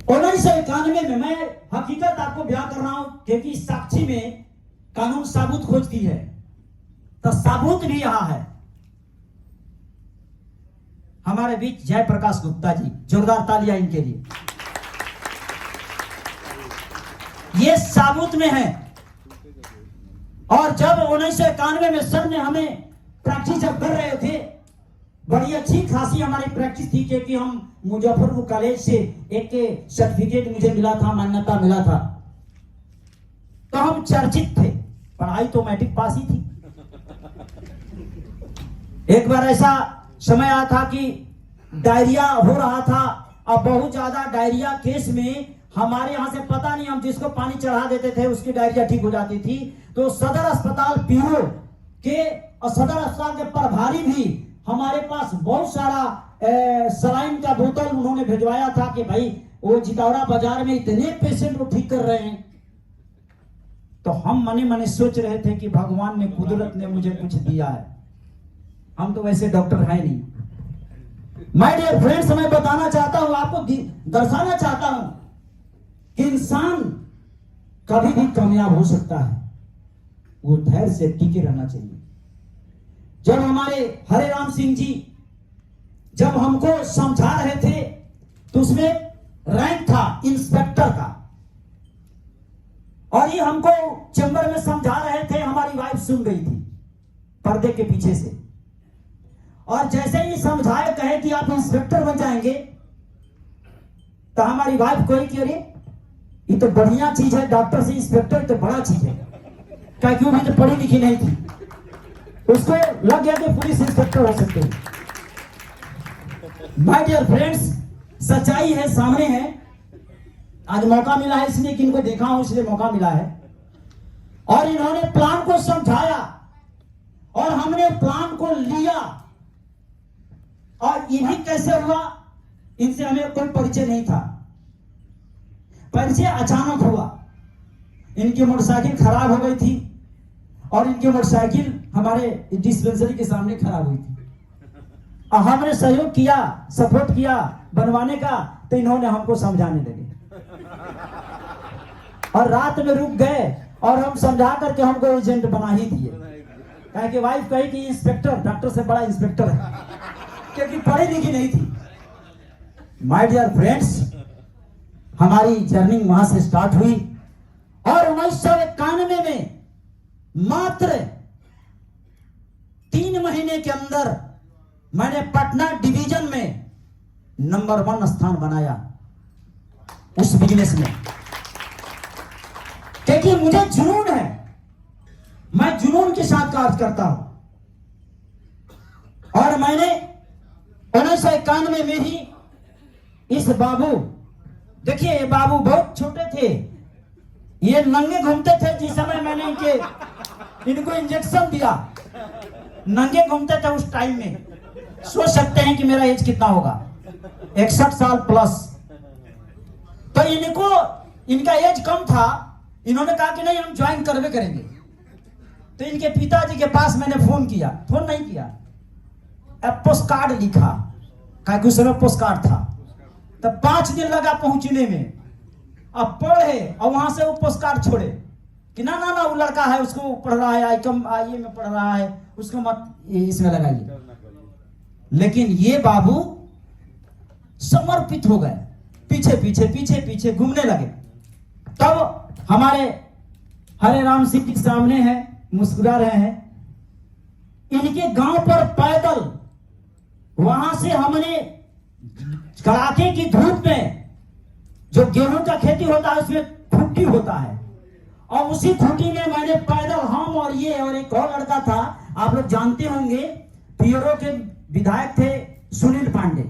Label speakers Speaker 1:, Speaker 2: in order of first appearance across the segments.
Speaker 1: 1991 में, मैं हकीकत आपको बयां कर रहा हूं क्योंकि साक्षी में कानून साबुत खोजती है, तो साबुत भी यहां है। हमारे बीच जयप्रकाश गुप्ता जी, जोरदार तालियां इनके लिए। ये साबुत में है। और जब 1991 में सर ने हमें प्रैक्टिस जब कर रहे थे, बड़ी अच्छी खासी हमारी प्रैक्टिस थी क्योंकि हम मुजफ्फरपुर कॉलेज से एक सर्टिफिकेट मुझे मिला था, मान्यता मिला था, तो हम चर्चित थे। पढ़ाई तो मैट्रिक पास ही थी। एक बार ऐसा समय आया था कि डायरिया हो रहा था, अब बहुत ज्यादा डायरिया केस में हमारे यहां से पता नहीं, हम जिसको पानी चढ़ा देते थे उसकी डायरिया ठीक हो जाती थी। तो सदर अस्पताल पीरो के और सदर अस्पताल के प्रभारी भी हमारे पास बहुत सारा सलाइन का बोतल उन्होंने भिजवाया था कि भाई वो जितौरा बाजार में इतने पेशेंट को ठीक कर रहे हैं। तो हम मने मने सोच रहे थे कि भगवान ने, कुदरत ने मुझे कुछ दिया है, हम तो वैसे डॉक्टर है नहीं। माय डियर फ्रेंड्स, मैं बताना चाहता हूं, आपको दर्शाना चाहता हूं कि इंसान कभी भी कामयाब हो सकता है, वो धैर्य से टिके रहना चाहिए। जब हमारे हरे राम सिंह जी जब हमको समझा रहे थे तो उसमें रैंक था इंस्पेक्टर का, और ये हमको चैम्बर में समझा रहे थे। हमारी वाइफ सुन गई थी पर्दे के पीछे से, और जैसे ही समझाए, कहे कि आप इंस्पेक्टर बन जाएंगे, तो हमारी वाइफ कोई कि अरे ये तो बढ़िया चीज है, डॉक्टर से इंस्पेक्टर तो बड़ा चीज है, क्या क्यों भी तो पढ़ी लिखी नहीं थी, उसको लग गया कि पुलिस इंस्पेक्टर हो सकते हैं। माय डियर फ्रेंड्स, सच्चाई है, सामने है। आज मौका मिला है इसलिए कि इनको देखा हूं, इसलिए मौका मिला है। और इन्होंने प्लान को समझाया और हमने प्लान को लिया। और इन्हीं कैसे हुआ, इनसे हमें कोई परिचय नहीं था, परिचय अचानक हुआ। इनकी मोटरसाइकिल खराब हो गई थी और इनकी मोटरसाइकिल हमारे डिस्पेंसरी के सामने खराब हुई थी। हमने सहयोग किया, सपोर्ट किया बनवाने का, तो इन्होंने हमको समझाने लगे और रात में रुक गए और हम समझा करके हमको एजेंट बना ही दिए। कहे कि वाइफ कही कि इंस्पेक्टर डॉक्टर से बड़ा इंस्पेक्टर है, क्योंकि पढ़ी लिखी नहीं थी। माय डियर फ्रेंड्स, हमारी जर्नी वहां से स्टार्ट हुई और 1991 में मात्र 3 महीने के अंदर मैंने पटना डिवीजन में नंबर 1 स्थान बनाया उस बिजनेस में, क्योंकि मुझे जुनून है, मैं जुनून के साथ कार्य करता हूं। और मैंने 1991 में ही इस बाबू, देखिए ये बाबू बहुत छोटे थे, ये नंगे घूमते थे जिस समय मैंने इनको इंजेक्शन दिया, नंगे घूमते थे उस टाइम में। सोच सकते हैं कि मेरा एज कितना होगा, 61 साल प्लस। तो इनका एज कम था, इन्होंने कहा कि नहीं हम ज्वाइन करवे करेंगे। तो इनके पिताजी के पास मैंने फोन किया, फोन नहीं किया, पोस्ट कार्ड लिखा, क्या उस समय पोस्ट कार्ड था। तो 5 दिन लगा पहुंचने में। अब पढ़े और वहां से वो पोस्ट कार्ड छोड़े कि ना ना ना वो लड़का है, उसको पढ़ रहा है, आईए में पढ़ रहा है, उसको मत इसमें लगाइए। लेकिन ये बाबू समर्पित हो गए, पीछे पीछे पीछे पीछे घूमने लगे। तब हमारे हरे राम सिंह के सामने है, मुस्कुरा रहे हैं। इनके गांव पर पैदल वहां से हमने कड़ाके की धूप में, जो गेहूं का खेती होता है उसमें खूंटी होता है, और उसी खूंटी में मैंने पैदल, हम और ये और एक और लड़का था, आप लोग जानते होंगे, पीरो के विधायक थे सुनील पांडे,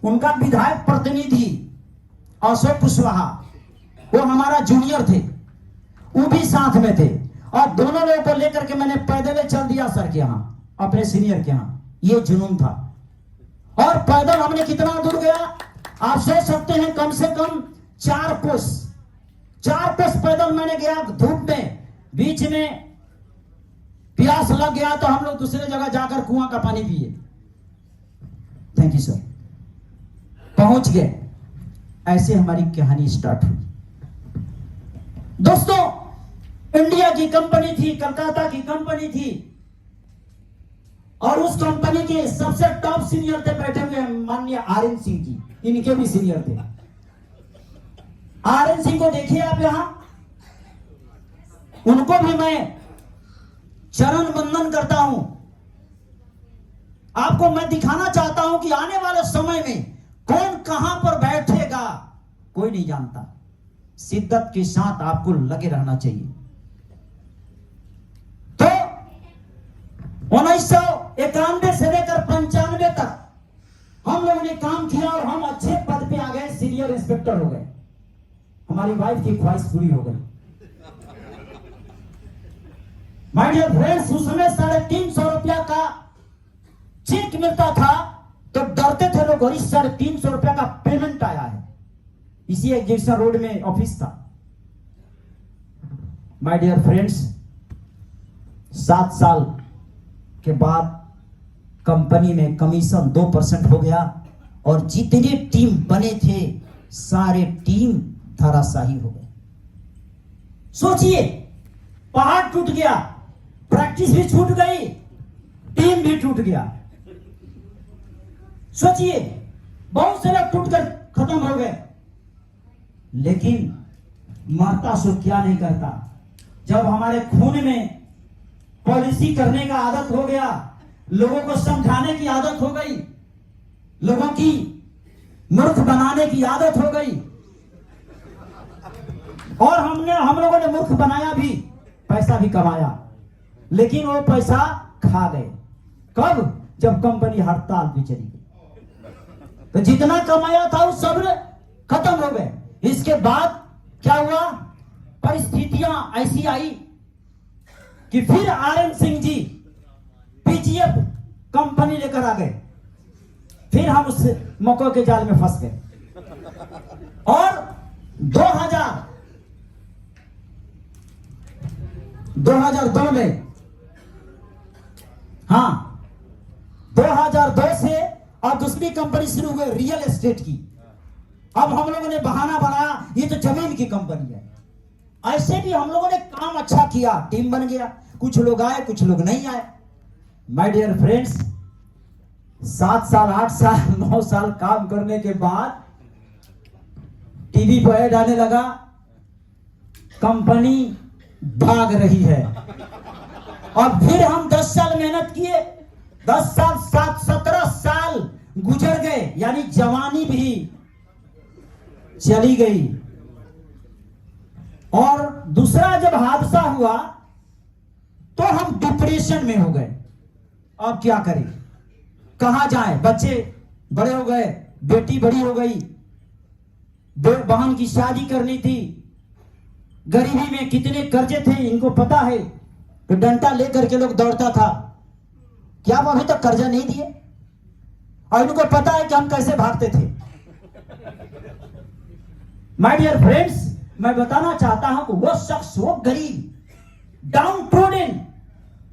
Speaker 1: उनका विधायक प्रतिनिधि अशोक कुशवाहा, वो हमारा जूनियर थे, वो भी साथ में थे। और दोनों लोगों को लेकर के मैंने पैदल चल दिया सर के यहाँ, अपने सीनियर के यहाँ। ये जुनून था। और पैदल हमने कितना दूर गया आप सोच सकते हैं, कम से कम 4 कोस पैदल मैंने गया धूप में। बीच में प्यास लग गया तो हम लोग दूसरे जगह जाकर कुआं का पानी पिए। Thank you sir. पहुंच गए। ऐसे हमारी कहानी स्टार्ट हुई। दोस्तों, इंडिया की कंपनी थी, कलकत्ता की कंपनी थी, और उस कंपनी के सबसे टॉप सीनियर थे बैठे हुए माननीय आर.एन. सिंह जी, इनके भी सीनियर थे। आर.एन. सिंह को देखिए आप यहां, उनको भी मैं चरण वंदन करता हूं। आपको मैं दिखाना चाहता हूं कि आने वाले समय में कौन कहां पर बैठेगा कोई नहीं जानता। शिद्दत के साथ आपको लगे रहना चाहिए। तो 1991 से लेकर 95 तक हम लोगों ने काम किया और हम अच्छे पद पे आ गए, सीनियर इंस्पेक्टर हो गए। हमारी वाइफ की ख्वाहिश पूरी हो गई। माय डियर फ्रेंड्स, उस समय 350 रुपया का चेक मिलता था तो डरते थे लोग, और इस 350 रुपया का पेमेंट आया है। इसी एग्जीबिशन रोड में ऑफिस था। माय डियर फ्रेंड्स, 7 साल के बाद कंपनी में कमीशन 2% हो गया और जितने टीम बने थे सारे टीम धराशाही हो गए। सोचिए, पहाड़ टूट गया, प्रैक्टिस भी छूट गई, टीम भी टूट गया। सोचिए, बहुत से लोग टूट कर खत्म हो गए, लेकिन मरता सो क्या नहीं करता। जब हमारे खून में पॉलिसी करने का आदत हो गया, लोगों को समझाने की आदत हो गई, लोगों की मूर्ख बनाने की आदत हो गई, और हम लोगों ने मूर्ख बनाया भी, पैसा भी कमाया, लेकिन वो पैसा खा गए। कब? जब कंपनी हड़ताल पे चली गई तो जितना कमाया था वो सब खत्म हो गए। इसके बाद क्या हुआ? परिस्थितियां ऐसी आई कि फिर RN. Singh ji PGF company लेकर आ गए। फिर हम उस मौके के जाल में फंस गए और 2002 में, हाँ 2002 से और दूसरी कंपनी शुरू हुई रियल एस्टेट की। अब हम लोगों ने बहाना बनाया ये तो जमीन की कंपनी है। ऐसे भी हम लोगों ने काम अच्छा किया, टीम बन गया, कुछ लोग आए कुछ लोग नहीं आए। माय डियर फ्रेंड्स, 7 साल 8 साल 9 साल काम करने के बाद टीवी पर ऐड आने लगा, कंपनी भाग रही है। और फिर हम 10 साल मेहनत किए, 10 साल 17 साल गुजर गए, यानी जवानी भी चली गई। और दूसरा जब हादसा हुआ तो हम डिप्रेशन में हो गए। अब क्या करें, कहां जाएं? बच्चे बड़े हो गए, बेटी बड़ी हो गई, बहन की शादी करनी थी, गरीबी में कितने कर्जे थे इनको पता है। तो डंडा लेकर के लोग दौड़ता था, क्या वो अभी तक कर्जा नहीं दिए? और इनको पता है कि हम कैसे भागते थे। माय डियर फ्रेंड्स, मैं बताना चाहता हूं कि वो शख्स, वो गरीब, डाउन ट्रोडन,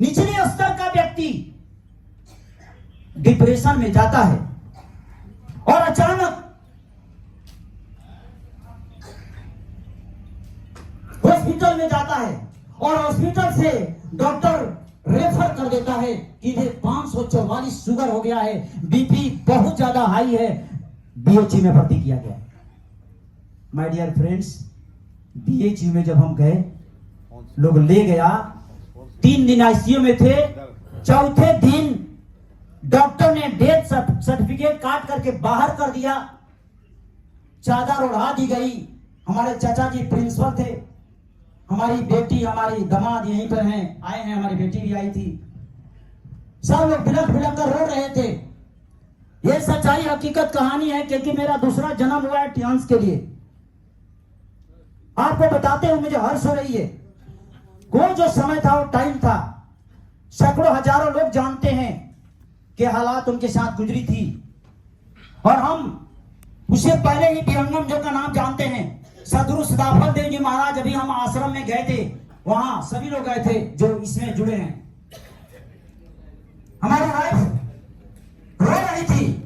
Speaker 1: निचले स्तर का व्यक्ति डिप्रेशन में जाता है और अचानक हॉस्पिटल में जाता है और हॉस्पिटल से डॉक्टर रेफर कर देता है कि इन्हें 544 शुगर हो गया है, बीपी बहुत ज्यादा हाई है, बीएचयू में भर्ती किया गया। माय डियर फ्रेंड्स, बीएचयू में जब हम गए, लोग ले गया, 3 दिन आईसीयू में थे। चौथे दिन डॉक्टर ने डेथ सर्टिफिकेट काट करके बाहर कर दिया, चादर उड़ा दी गई। हमारे चाचा जी प्रिंसिपल थे, हमारी बेटी, हमारी दामाद यहीं पर हैं, आए हैं, हमारी बेटी भी आई थी। सब लोग बिलख बिलख कर रो रहे थे। यह सच्चाई हकीकत कहानी है, क्योंकि मेरा दूसरा जन्म हुआ है टियांस के लिए। आपको बताते हुए मुझे हर्ष हो रही है। वो जो समय था वो टाइम था, सैकड़ों हजारों लोग जानते हैं कि हालात उनके साथ गुजरी थी, और हम उससे पहले ही विहंगम जो का नाम जानते हैं। सदगुरु सदाफल देव जी महाराज, अभी हम आश्रम में गए थे, वहां सभी लोग गए थे जो इसमें जुड़े हैं। हमारी वाइफ रो रही थी,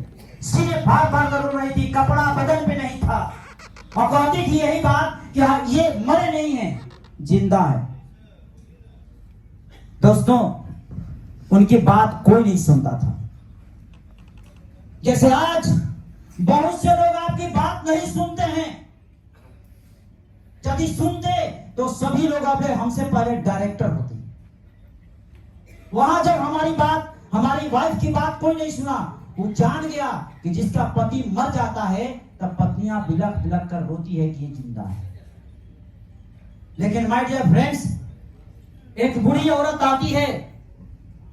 Speaker 1: सीने फाड़ फाड़ कर रो रही थी, कपड़ा बदन पे नहीं था, और कहती थी यही बात कि हाँ, ये मरे नहीं है, जिंदा है। दोस्तों, उनकी बात कोई नहीं सुनता था। जैसे आज बहुत से लोग आपकी बात नहीं सुनते हैं, यदि सुनते तो सभी लोग अपने हमसे पहले डायरेक्टर होते। वहां जब हमारी बात, हमारी वाइफ की बात कोई नहीं सुना, वो जान गया कि जिसका पति मर जाता है तब पत्नियां बिलख बिलख कर रोती है कि ये जिंदा है। लेकिन माय डियर फ्रेंड्स, एक बूढ़ी औरत आती है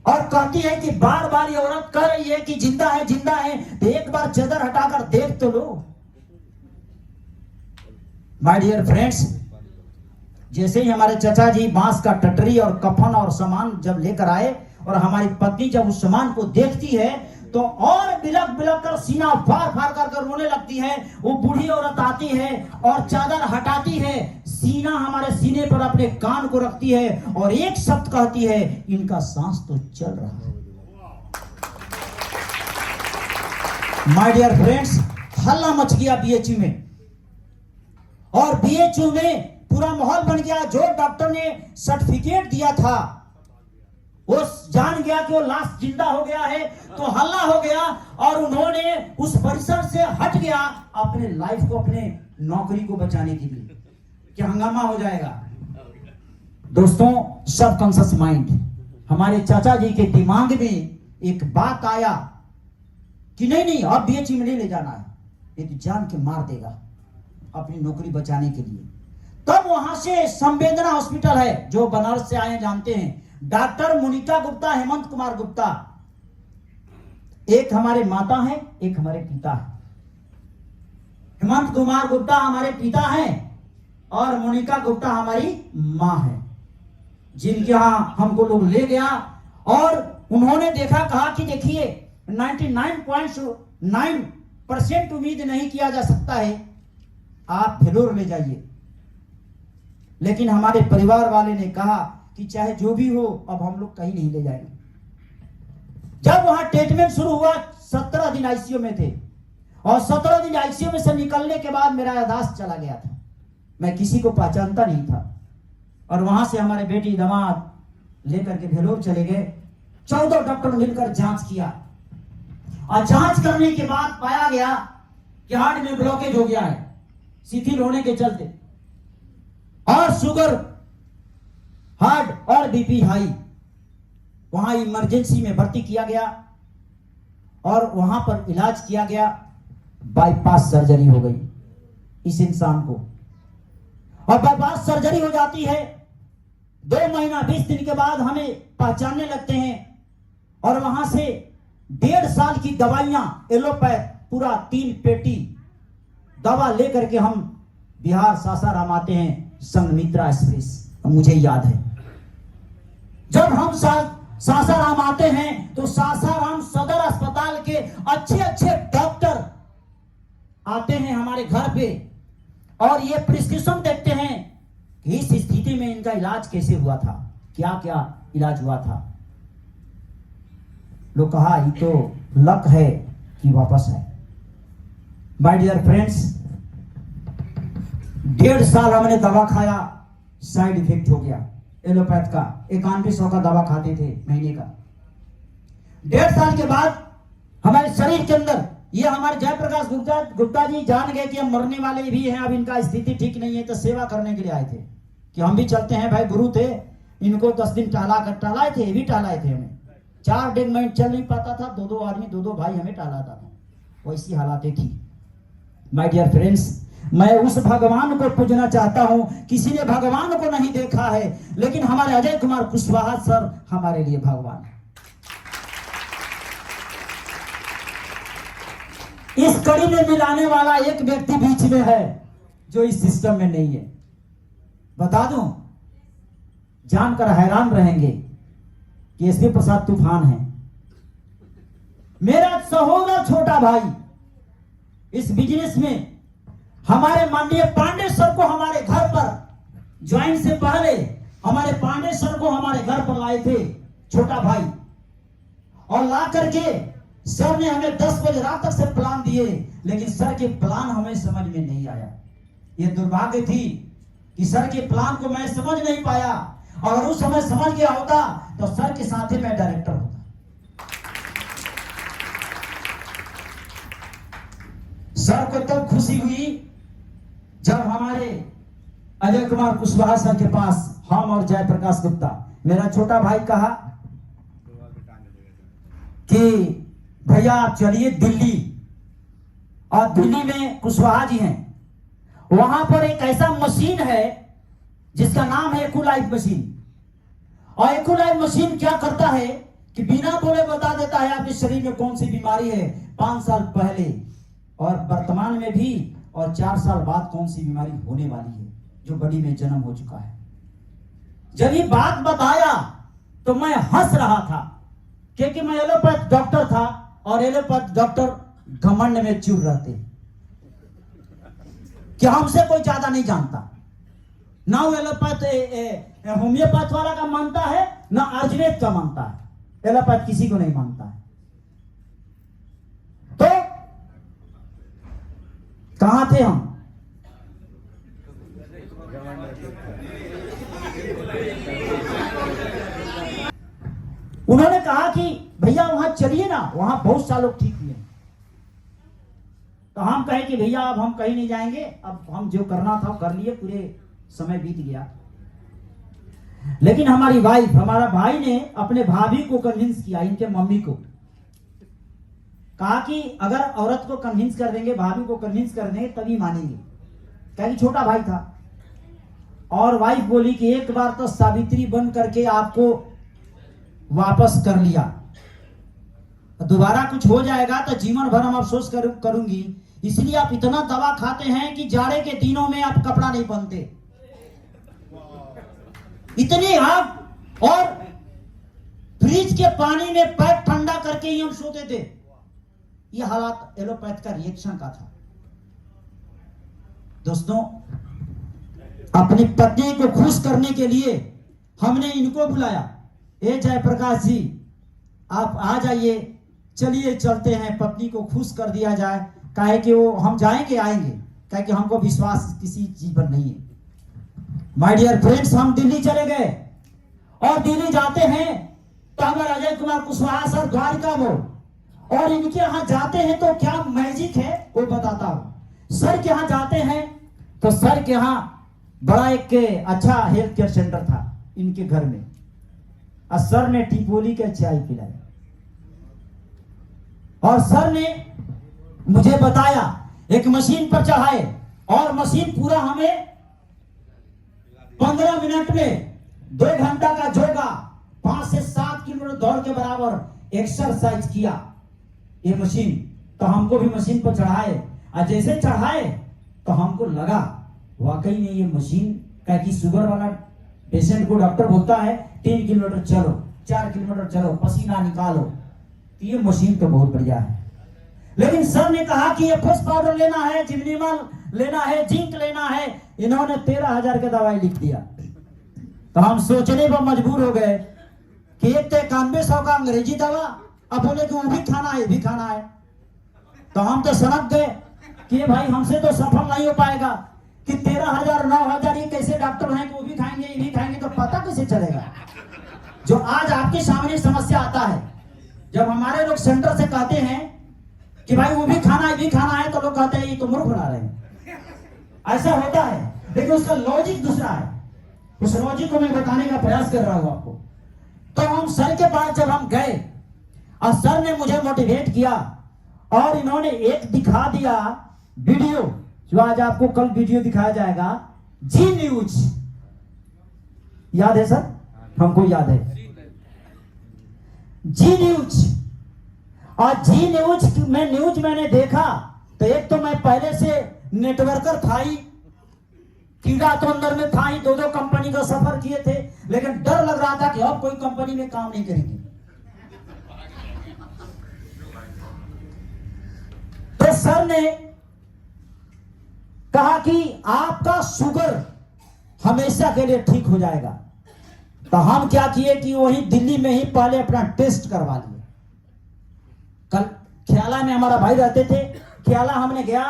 Speaker 1: और कहती है कि बार बार ये औरत कह रही है कि जिंदा है, जिंदा है, तो एक बार चादर हटाकर देख तो लो। माय डियर फ्रेंड्स, जैसे ही हमारे चचा जी बांस का टटरी और कफन और सामान जब लेकर आए और हमारी पत्नी जब उस सामान को देखती है तो और बिलख बिलख कर सीना फाड़ फाड़ कर रोने लगती है। वो बूढ़ी औरत आती है और चादर हटाती है, सीना हमारे सीने पर अपने कान को रखती है और एक शब्द कहती है, इनका सांस तो चल रहा है। माय डियर फ्रेंड्स, हल्ला मच गया बीएचयू में, और बीएचयू में पूरा माहौल बन गया। जो डॉक्टर ने सर्टिफिकेट दिया था वो जान गया कि वो लाश जिंदा हो गया है, तो हल्ला हो गया और उन्होंने उस परिसर से हट गया अपने लाइफ को, अपने नौकरी को बचाने के लिए, कि हंगामा हो जाएगा। दोस्तों, सबकॉन्शियस माइंड, हमारे चाचा जी के दिमाग में एक बात आया कि नहीं नहीं, अब बीएचयू में नहीं ले जाना है, ये तो जान के मार देगा अपनी नौकरी बचाने के लिए। तब वहां से संवेदना हॉस्पिटल है, जो बनारस से आए जानते हैं, डॉक्टर मोनिका गुप्ता, हेमंत कुमार गुप्ता, एक हमारे माता है, एक हमारे पिता है। हेमंत कुमार गुप्ता हमारे पिता हैं और मोनिका गुप्ता हमारी मां है, जिनके यहां हमको लोग ले गया और उन्होंने देखा, कहा कि देखिए 99.9% उम्मीद नहीं किया जा सकता है, आप भेलोर ले जाइए। लेकिन हमारे परिवार वाले ने कहा कि चाहे जो भी हो, अब हम लोग कहीं नहीं ले जाएंगे। जब वहां ट्रीटमेंट शुरू हुआ, 17 दिन आईसीयू में थे, और 17 दिन आईसीयू में से निकलने के बाद मेरा याददाश्त चला गया था, मैं किसी को पहचानता नहीं था। और वहां से हमारे बेटी दामाद लेकर के भेलोर चले गए। 14 डॉक्टर मिलकर जांच किया, और जांच करने के बाद पाया गया कि हार्ट में ब्लॉकेज हो गया है, शिथिल होने के चलते, और शुगर, हार्ट और बीपी हाई। वहां इमरजेंसी में भर्ती किया गया और वहां पर इलाज किया गया। बाईपास सर्जरी हो गई इस इंसान को, और बाईपास सर्जरी हो जाती है। 2 महीना 20 दिन के बाद हमें पहचानने लगते हैं, और वहां से 1.5 साल की दवाइयां, एलोपैथ पूरा 3 पेटी दवा लेकर के हम बिहार सासाराम आते हैं, संघमित्रा एक्सप्रेस। मुझे याद है जब हम सासाराम आते हैं तो सासाराम सदर अस्पताल के अच्छे अच्छे डॉक्टर आते हैं हमारे घर पे, और ये प्रिस्क्रिप्शन देखते हैं कि इस स्थिति में इनका इलाज कैसे हुआ था, क्या क्या इलाज हुआ था। लोग कहा ये तो लक है कि वापस है। माय डियर फ्रेंड्स, 1.5 साल हमने दवा खाया, साइड इफेक्ट हो गया एलोपैथ का। 9100 का दवा खाते थे महीने का। 1.5 साल के बाद हमारे शरीर के अंदर, ये हमारे जयप्रकाश गुप्ता जी जान गए कि हम मरने वाले भी हैं, अब इनका स्थिति ठीक नहीं है, तो सेवा करने के लिए आए थे कि हम भी चलते हैं। भाई गुरु थे, इनको 10 दिन टहलाए थे, ये भी टहलाए थे हमें। 4 दिन में चल नहीं पाता था, 2-2 आदमी 2-2 भाई हमें टहलाता था, वैसी हालातें थी। माय डियर फ्रेंड्स, मैं उस भगवान को पूजना चाहता हूं। किसी ने भगवान को नहीं देखा है, लेकिन हमारे अजय कुमार कुशवाहा सर हमारे लिए भगवान है। इस कड़ी में मिलाने वाला एक व्यक्ति बीच में है जो इस सिस्टम में नहीं है। बता दूं, जानकर हैरान रहेंगे कि एसपी प्रसाद तूफान है मेरा सहोदर छोटा भाई। इस बिजनेस में हमारे माननीय पांडे सर को हमारे घर पर ज्वाइन से पहले हमारे पांडे सर को हमारे घर पर लाए थे छोटा भाई, और ला करके सर ने हमें 10 बजे रात तक से प्लान दिए, लेकिन सर के प्लान हमें समझ में नहीं आया। ये दुर्भाग्य थी कि सर के प्लान को मैं समझ नहीं पाया, और उस समय समझ गया होता तो सर के साथ ही मैं डायरेक्टर होता। सर को तब खुशी हुई जब हमारे अजय कुमार कुशवाहा सर के पास हम और जयप्रकाश गुप्ता, मेरा छोटा भाई, कहा कि भैया आप चलिए दिल्ली, और दिल्ली में कुशवाहा जी हैं, वहां पर एक ऐसा मशीन है जिसका नाम है एक्यूलाइफ मशीन। और एक्यूलाइफ मशीन क्या करता है कि बिना बोले बता देता है आपके शरीर में कौन सी बीमारी है 5 साल पहले और वर्तमान में भी, और 4 साल बाद कौन सी बीमारी होने वाली है जो बॉडी में जन्म हो चुका है। जब ये बात बताया तो मैं हंस रहा था, क्योंकि मैं एलोपैथ डॉक्टर था, और एलोपैथ डॉक्टर घमंड में चूर रहते कि हमसे कोई ज्यादा नहीं जानता। ना वो एलोपैथ होम्योपैथ वाला का मानता है, ना आयुर्वेद का मानता है। एलोपैथ किसी को नहीं मानता है। तो कहां थे हम? उन्होंने कहा कि भैया वहां चलिए ना, वहां बहुत सारे लोग ठीक हुए। तो हम कहे कि भैया अब हम कहीं नहीं जाएंगे, अब हम जो करना था कर लिए, पूरे समय बीत गया। लेकिन हमारी वाइफ, हमारा भाई ने अपने भाभी को कन्विंस किया, इनके मम्मी को कहा कि अगर औरत को कन्विंस कर देंगे, भाभी को कन्विंस कर देंगे तभी मानेंगे, क्योंकि छोटा भाई था। और वाइफ बोली कि एक बार तो सावित्री बन करके आपको वापस कर लिया, दोबारा कुछ हो जाएगा तो जीवन भर हम अफसोस करूंगी, इसलिए आप इतना दवा खाते हैं कि जाड़े के दिनों में आप कपड़ा नहीं पहनते। इतनी आग और फ्रिज के पानी में पैर ठंडा करके ही हम सोते थे। यह हालात एलोपैथ का रिएक्शन का था। दोस्तों, अपनी पत्नी को खुश करने के लिए हमने इनको बुलाया, ए जयप्रकाश जी आप आ जाइए, चलिए चलते हैं, पत्नी को खुश कर दिया जाए। काहे कि वो हम जाएंगे आएंगे, काहे कि हमको विश्वास किसी चीज पर नहीं है। माय डियर फ्रेंड्स, हम दिल्ली चले गए, और दिल्ली जाते हैं तो हमारे अजय कुमार कुशवाहा सर द्वारिका मोड़, और इनके यहां जाते हैं तो क्या मैजिक है वो बताता हूं। सर के यहां जाते हैं तो सर के यहां बड़ा एक अच्छा हेल्थ केयर सेंटर था इनके घर में, और सर ने टिपोली के चाय पिलाई, और सर ने मुझे बताया एक मशीन पर चढ़ाए, और मशीन पूरा हमें 15 मिनट में 2 घंटा का योगा, 5 से 7 किलोमीटर दौड़ के बराबर एक्सरसाइज किया ये मशीन। तो हमको भी मशीन पर चढ़ाए, और जैसे चढ़ाए तो हमको लगा वाकई में ये मशीन, क्या कि शुगर वाला पेशेंट को डॉक्टर बोलता है 3 किलोमीटर चलो, 4 किलोमीटर चलो, पसीना निकालो, तो ये मशीन तो बहुत बढ़िया है। लेकिन सर ने कहा कि ये फॉस पाउडर लेना है, जिम्निमल लेना है, जिंक लेना है, इन्होंने 13,000 की दवाई लिख दिया। तो हम सोचने पर मजबूर हो गए कि एक तो 9100 का अंग्रेजी दवा, अब बोले कि वो भी खाना है, ये भी खाना है। तो हम तो सनक गए कि भाई हमसे तो सफल नहीं हो पाएगा, कि 13,000 9,000 ये कैसे डॉक्टर हैं कि वो भी खाएंगे ये भी खाएंगे, तो पता कैसे चलेगा। जो आज आपके सामने समस्या आता है, जब हमारे लोग सेंटर से कहते हैं कि भाई वो भी खाना है भी खाना है, तो लोग कहते हैं ये तो मूर्ख बना रहे हैं। ऐसा होता है, लेकिन उसका लॉजिक दूसरा है। उस लॉजिक को मैं बताने का प्रयास कर रहा हूं आपको। तो हम सर के पास जब हम गए, और सर ने मुझे मोटिवेट किया, और इन्होंने एक दिखा दिया वीडियो, जो आज आपको कल वीडियो दिखाया जाएगा, जी न्यूज। याद है सर? हमको याद है जी न्यूज। और जी न्यूज में न्यूज मैंने देखा तो एक तो मैं पहले से नेटवर्कर था ही, कीड़ा तो अंदर में था ही, 2 कंपनी का सफर किए थे, लेकिन डर लग रहा था कि अब कोई कंपनी में काम नहीं करेंगे। तो सर ने कहा कि आपका शुगर हमेशा के लिए ठीक हो जाएगा। तो हम क्या किए कि वही दिल्ली में ही पहले अपना टेस्ट करवा लिए। कल ख्याला में हमारा भाई रहते थे। ख्याला हमने गया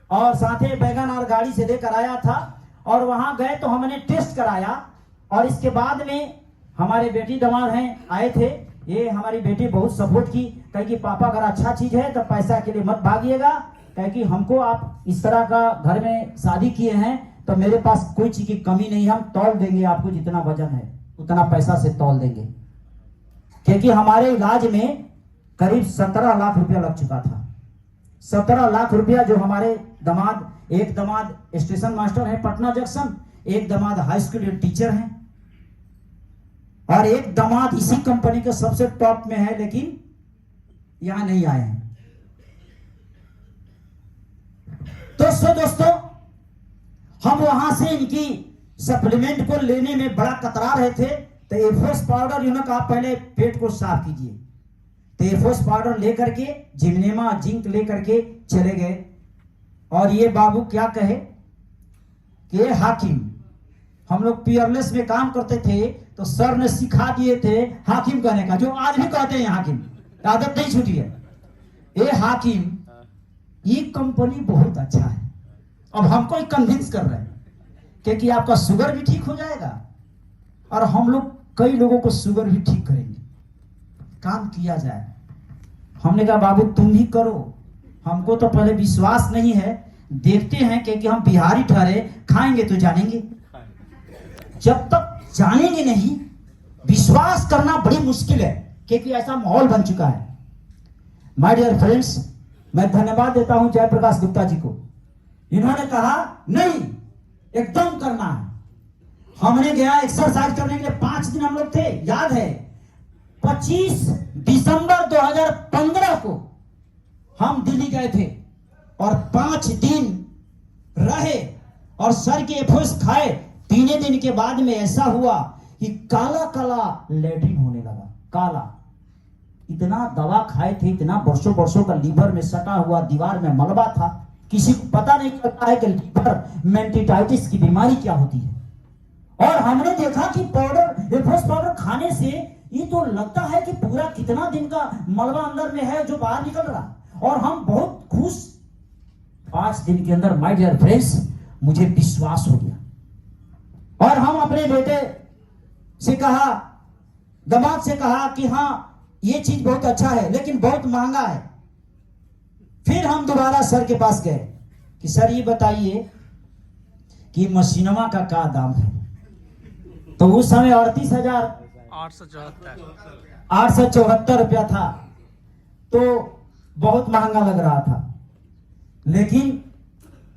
Speaker 1: और साथे बैगन और गाड़ी से लेकर आया था, और वहां गए तो हमने टेस्ट कराया, और इसके बाद में हमारे बेटी दामाद हैं आए थे। ये हमारी बेटी बहुत सपोर्ट की, कहे कि पापा अगर अच्छा चीज है तो पैसा के लिए मत भागिएगा, कहे कि हमको आप इस तरह का घर में शादी किए हैं तो मेरे पास कोई चीज की कमी नहीं है, हम तौल देंगे आपको, जितना वजन है उतना पैसा से तौल देंगे। क्योंकि हमारे इलाज में करीब 17 लाख रुपया लग चुका था। 17 लाख रुपया जो हमारे दामाद, एक दामाद स्टेशन मास्टर है पटना जंक्शन, एक दामाद हाई स्कूल टीचर है, और एक दामाद इसी कंपनी के सबसे टॉप में है, लेकिन यहां नहीं आए हैं। तो दोस्तों हम वहां से इनकी सप्लीमेंट को लेने में बड़ा कतरा रहे थे। तो एफोस पाउडर इन्होंने कहा पहले पेट को साफ कीजिए, तो एफोस पाउडर लेकर के जिम्नेमा जिंक लेकर के चले गए। और ये बाबू क्या कहे कि हाकिम, हम लोग पियरलेस में काम करते थे तो सर ने सिखा दिए थे हाकिम कहने का, जो आज भी कहते हैं हाकिम, आदत नहीं छूटी है। ये हाकिम, ये कंपनी बहुत अच्छा है। अब हमको ही कन्विंस कर रहे हैं क्योंकि आपका शुगर भी ठीक हो जाएगा, और हम लोग कई लोगों को शुगर भी ठीक करेंगे, काम किया जाए। हमने कहा बाबू तुम भी करो, हमको तो पहले विश्वास नहीं है, देखते हैं क्योंकि हम बिहारी ठहरे, खाएंगे तो जानेंगे, जब तक जानेंगे नहीं विश्वास करना बड़ी मुश्किल है, क्योंकि ऐसा माहौल बन चुका है। माय डियर फ्रेंड्स, मैं धन्यवाद देता हूं जयप्रकाश गुप्ता जी को। इन्होंने कहा नहीं एकदम करना है। हमने गया एक्सरसाइज करने के लिए, 5 दिन हम लोग थे, याद है 25 दिसंबर 2015 को हम दिल्ली गए थे, और 5 दिन रहे और सर के एफोस खाए। 3 दिन के बाद में ऐसा हुआ कि काला काला लेटरिन होने लगा, काला। इतना दवा खाए थे, इतना वर्षों का लीवर में सटा हुआ दीवार में मलबा था, किसी को पता नहीं चलता है कि लीवर मेनिंजाइटिस की बीमारी क्या होती है। और हमने देखा कि पाउडर, एफोस पाउडर खाने से ये तो लगता है कि पूरा कितना दिन का मलबा अंदर में है जो बाहर निकल रहा, और हम बहुत खुश। 5 दिन के अंदर माय डियर फ्रेंड्स मुझे विश्वास हो गया, और हम अपने बेटे से कहा, दामाद से कहा कि हाँ ये चीज बहुत अच्छा है लेकिन बहुत महंगा है। फिर हम दोबारा सर के पास गए कि सर ये बताइए कि मशीनवा का क्या दाम है। तो उस समय 38,874 रुपया था, तो बहुत महंगा लग रहा था। लेकिन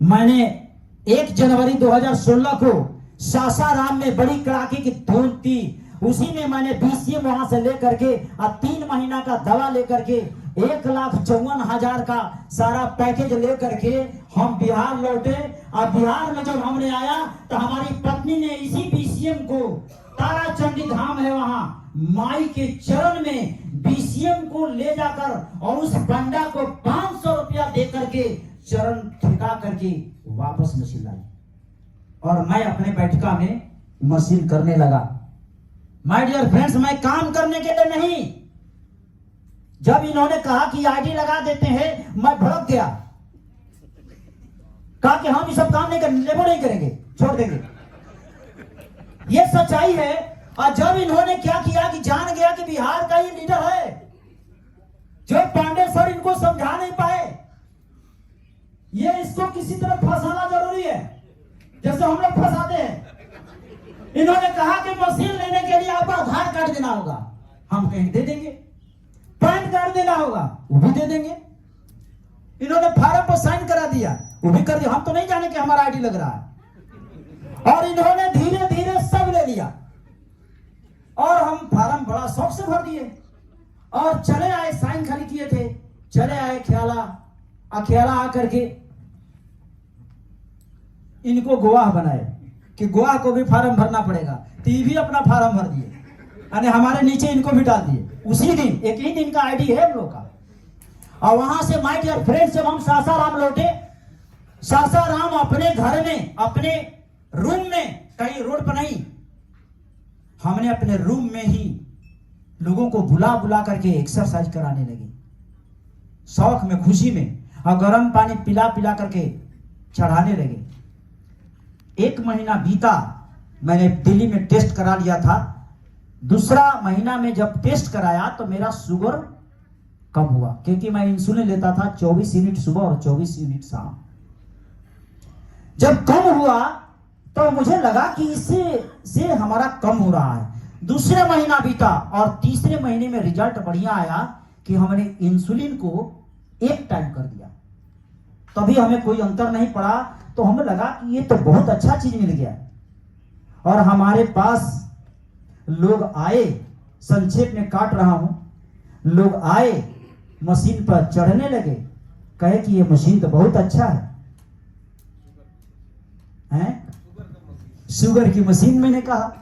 Speaker 1: मैंने 1 जनवरी 2016 को सासाराम में बड़ी कड़ाके की धूप थी, उसी में मैंने BCM वहां से लेकर के और 3 महीना का दवा लेकर के 1,54,000 का सारा पैकेज लेकर के हम बिहार लौटे। और बिहार में जब हमने आया तो हमारी पत्नी ने इसी BCM को, तारा चंडी धाम है वहां, माई के चरण में BCM को ले जाकर और उस बंडा को 500 रुपया दे करके चरण ठिका करके वापस मशीन लाई, और मैं अपने बैठका में मशीन करने लगा। माय डियर फ्रेंड्स, मैं काम करने के लिए नहीं, जब इन्होंने कहा कि आईडी लगा देते हैं, मैं भड़क गया, कहा कि हम ये सब काम नहीं करेंगे, लेबो नहीं करेंगे, छोड़ देंगे। ये सच्चाई है। और जब इन्होंने क्या किया कि जान गया कि बिहार का ये लीडर है, जो पांडे सर इनको समझा नहीं पाए, ये इसको किसी तरह फंसाना जरूरी है, जैसे हम लोग फंसाते हैं। इन्होंने कहा कि मशीन लेने के लिए आपको आधार कार्ड देना होगा, हम कहीं दे देंगे, पैन कार्ड देना होगा, वो भी दे देंगे। इन्होंने फार्म पर साइन करा दिया, वो भी कर दिया, हम तो नहीं जाने कि हमारा आईडी लग रहा है। और इन्होंने धीरे धीरे सब ले लिया, और हम फार्म बड़ा शौक से भर दिए और चले आए, साइन खाली किए थे, चले आए ख्याला आकर के इनको गवाह बनाए कि गवाह को भी फार्म भरना पड़ेगा, तो ये भी अपना फार्म भर दिए, यानी हमारे नीचे इनको भी डाल दिए। उसी दिन, एक ही दिन का आईडी है हम लोग का। और वहां से माय डियर फ्रेंड्स जब हम सासाराम लौटे, सासाराम अपने घर में, अपने रूम में, कहीं रोड पर नहीं, हमने अपने रूम में ही लोगों को बुला बुला करके एक्सरसाइज कराने लगे। शौक में, खुशी में, और गर्म पानी पिला पिला करके चढ़ाने लगे। 1 महीना बीता, मैंने दिल्ली में टेस्ट करा लिया था। दूसरा महीना में जब टेस्ट कराया तो मेरा शुगर कम हुआ, क्योंकि मैं इंसुलिन लेता था 24 यूनिट सुबह और 24 यूनिट शाम। जब कम हुआ तो मुझे लगा कि इससे हमारा कम हो रहा है। दूसरे महीना बीता और तीसरे महीने में रिजल्ट बढ़िया आया कि हमने इंसुलिन को 1 टाइम कर दिया। तभी हमें कोई अंतर नहीं पड़ा, तो हमें लगा कि ये तो बहुत अच्छा चीज मिल गया। और हमारे पास लोग आए, संक्षेप में काट रहा हूं, लोग आए, मशीन पर चढ़ने लगे, कहे कि ये मशीन तो बहुत अच्छा है। शुगर की मशीन, मैंने कहा।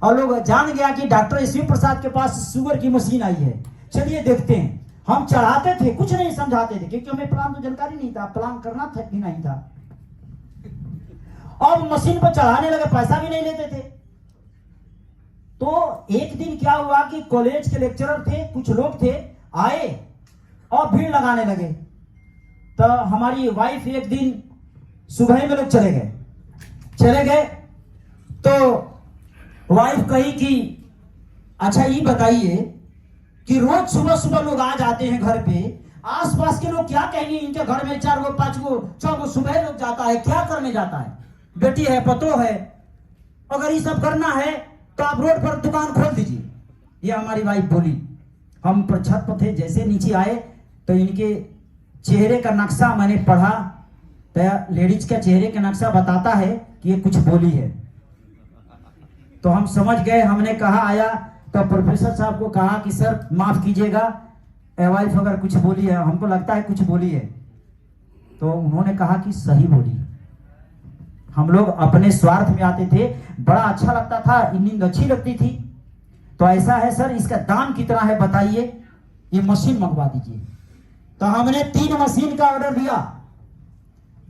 Speaker 1: और लोग जान गया कि डॉक्टर एसवी प्रसाद के पास शुगर की मशीन आई है, चलिए देखते हैं। हम चढ़ाते थे, कुछ नहीं समझाते थे, क्योंकि हमें प्लान तो जानकारी नहीं था, प्लान करना था भी नहीं था। अब मशीन पर चढ़ाने लगे, पैसा भी नहीं लेते थे। तो एक दिन क्या हुआ कि कॉलेज के लेक्चरर थे, कुछ लोग थे, आए और भीड़ लगाने लगे। तो हमारी वाइफ एक दिन सुबह में लोग चले गए तो वाइफ कही कि अच्छा ये बताइए कि रोज सुबह सुबह लोग आ जाते हैं घर पे, आसपास के लोग क्या कहेंगे, इनके घर में 4 गो 5 गो 6 गो सुबह लोग जाता है, क्या करने जाता है, बेटी है, पतो है, अगर ये सब करना है तो आप रोड पर दुकान खोल दीजिए। ये हमारी वाइफ बोली। हम पर छत पर थे, जैसे नीचे आए तो इनके चेहरे का नक्शा मैंने पढ़ा, तो लेडीज का चेहरे का नक्शा बताता है कि ये कुछ बोली है। तो हम समझ गए। हमने कहा आया तो प्रोफेसर साहब को कहा कि सर माफ कीजिएगा, वाइफ अगर कुछ बोली है, हमको लगता है कुछ बोली है। तो उन्होंने कहा कि सही बोली। हम लोग अपने स्वार्थ में आते थे, बड़ा अच्छा लगता था, नींद अच्छी लगती थी। तो ऐसा है सर, इसका दाम कितना है बताइए, ये मशीन मंगवा दीजिए। तो हमने 3 मशीन का ऑर्डर दिया।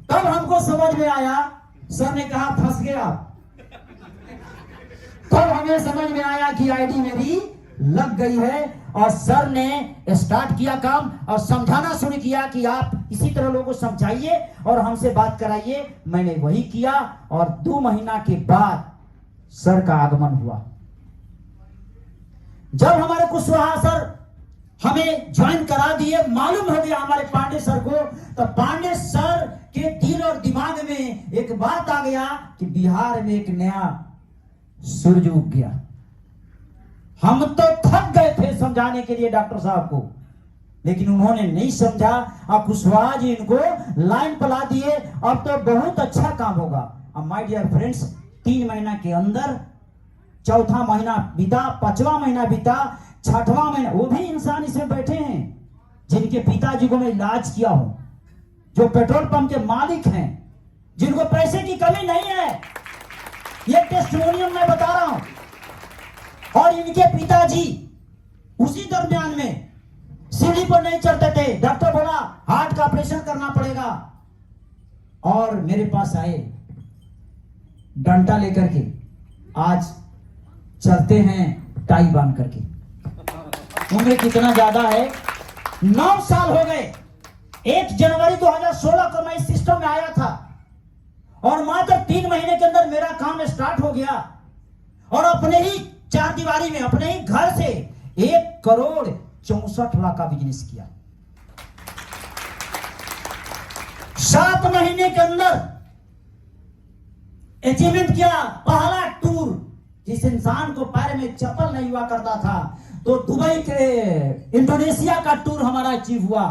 Speaker 1: तब हमको समझ में आया, सर ने कहा फंस गया। तब हमें समझ में आया कि आईडी मेरी लग गई है। और सर ने स्टार्ट किया काम और समझाना शुरू किया कि आप इसी तरह लोगों को समझाइए और हमसे बात कराइए। मैंने वही किया और 2 महीना के बाद सर का आगमन हुआ। जब हमारे कुशवाहा सर हमें ज्वाइन करा दिए, मालूम हो गया हमारे पांडे सर को, तो पांडे सर के दिल और दिमाग में एक बात आ गया कि बिहार में एक नया सूरज उग गया। हम तो थक गए थे समझाने के लिए डॉक्टर साहब को, लेकिन उन्होंने नहीं समझा। अब कुशवाहा जी इनको लाइन पर ला दिए, अब तो बहुत अच्छा काम होगा। अब माय डियर फ्रेंड्स, 3 महीना के अंदर 4था महीना बीता, 5वां महीना बीता, 6वां महीना, वो भी इंसान इसमें बैठे हैं जिनके पिताजी को मैं इलाज किया हूं, जो पेट्रोल पंप के मालिक हैं, जिनको पैसे की कमी नहीं है। ये टेस्टिमोनियम मैं बता रहा हूं। और इनके पिताजी उसी दरमियान में सीढ़ी पर नहीं चढ़ते थे, डॉक्टर बोला हार्ट का ऑपरेशन करना पड़ेगा, और मेरे पास आए डंडा लेकर के, आज चलते हैं टाई बांध करके। उम्र कितना ज्यादा है, 9 साल हो गए। 1 जनवरी 2016 को मैं इस सिस्टम में आया था और मात्र 3 महीने के अंदर मेरा काम स्टार्ट हो गया। और अपने ही 4 दीवारी में, अपने ही घर से 1,64,00,000 का बिजनेस किया। 7 महीने के अंदर अचीवमेंट किया। पहला टूर, जिस इंसान को पैर में चप्पल नहीं हुआ करता था, तो दुबई के, इंडोनेशिया का टूर हमारा अचीव हुआ।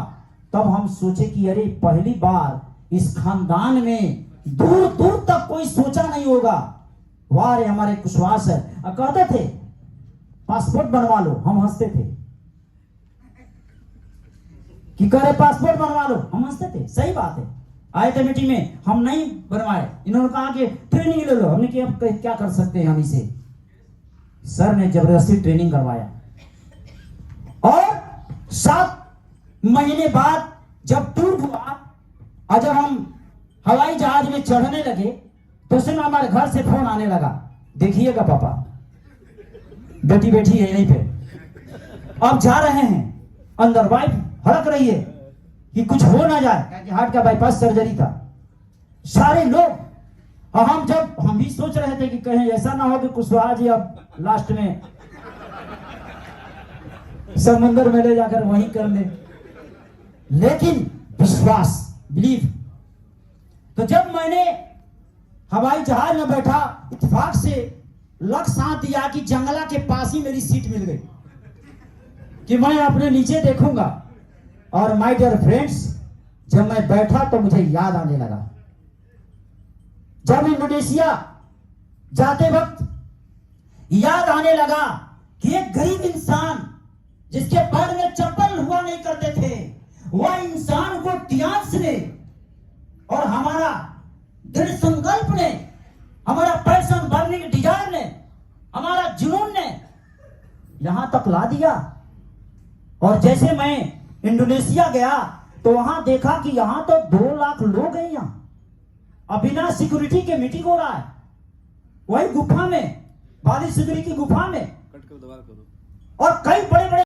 Speaker 1: तब हम सोचे कि अरे पहली बार इस खानदान में दूर दूर तक कोई सोचा नहीं होगा। वाह रे हमारे कुशवाहा सर कहते थे पासपोर्ट बनवा लो, हम हंसते थे कि करे पासपोर्ट बनवा लो, हम हंसते थे। सही बात है, आए थे मीटिंग में, हम नहीं बनवाए। इन्होंने कहा कि ट्रेनिंग ले लो, हमने कहा क्या कर सकते हैं हम इसे। सर ने जबरदस्ती ट्रेनिंग करवाया और 7 महीने बाद जब टूर हुआ और जब हम हवाई जहाज में चढ़ने लगे तो उसमें हमारे घर से फोन आने लगा, देखिएगा पापा बेटी है यहीं पे, अब जा रहे हैं। अंदर वाइफ हड़क रही है, कि कुछ हो ना जाए, कि हार्ट का बाईपास सर्जरी था। सारे लोग, और हम भी सोच रहे थे कि कहीं ऐसा ना हो कि कुशवाहा जी अब लास्ट में समंदर में ले जाकर वहीं कर ले, लेकिन विश्वास, बिलीव। तो जब मैंने हवाई जहाज में बैठा, इत्तेफाक से लक साथ दिया कि जंगला के पास ही मेरी सीट मिल गई कि मैं अपने नीचे देखूंगा। और माय डियर फ्रेंड्स, जब मैं बैठा तो मुझे याद आने लगा, जब इंडोनेशिया जाते वक्त याद आने लगा कि एक गरीब इंसान जिसके पैर में चप्पल हुआ नहीं करते थे, वह इंसान को टियांस ने और हमारा दृढ़ संकल्प ने, हमारा पैशन, बर्निंग डिजायर ने, हमारा जुनून ने यहां तक ला दिया। और जैसे मैं इंडोनेशिया गया तो वहां देखा कि यहां तो 2 लाख लोग हैं, यहां अब बिना सिक्योरिटी के मीटिंग हो रहा है, वही गुफा में, बाली सिगरी की गुफा में, और कई बड़े बड़े